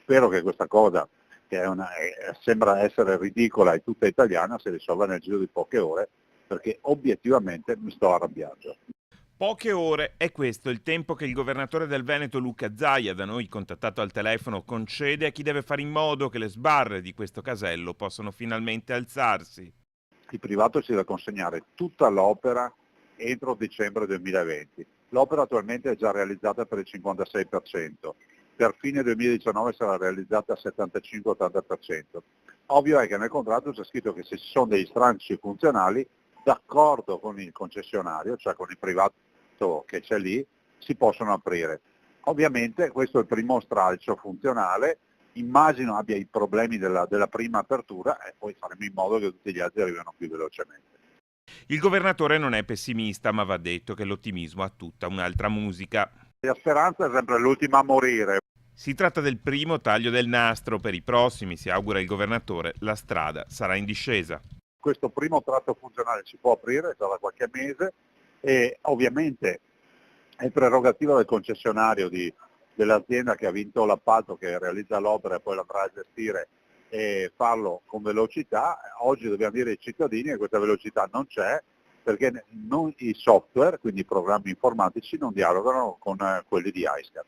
spero che questa cosa, che sembra essere ridicola e tutta italiana, si risolva nel giro di poche ore, perché obiettivamente mi sto arrabbiando. Poche ore, è questo il tempo che il governatore del Veneto Luca Zaia, da noi contattato al telefono, concede a chi deve fare in modo che le sbarre di questo casello possano finalmente alzarsi. Il privato si deve consegnare tutta l'opera entro dicembre 2020. L'opera attualmente è già realizzata per il 56%, per fine 2019 sarà realizzata al 75-80%. Ovvio è che nel contratto c'è scritto che se ci sono degli stralci funzionali, d'accordo con il concessionario, cioè con il privato che c'è lì, si possono aprire. Ovviamente questo è il primo stralcio funzionale, immagino abbia i problemi della prima apertura e poi faremo in modo che tutti gli altri arrivino più velocemente. Il governatore non è pessimista, ma va detto che l'ottimismo ha tutta un'altra musica. La speranza è sempre l'ultima a morire. Si tratta del primo taglio del nastro, per i prossimi, si augura il governatore, la strada sarà in discesa. Questo primo tratto funzionale si può aprire già da qualche mese e ovviamente è prerogativa del concessionario dell'azienda che ha vinto l'appalto, che realizza l'opera e poi la andrà a gestire, e farlo con velocità. Oggi dobbiamo dire ai cittadini che questa velocità non c'è, perché i software, quindi i programmi informatici, non dialogano con quelli di iSCAT.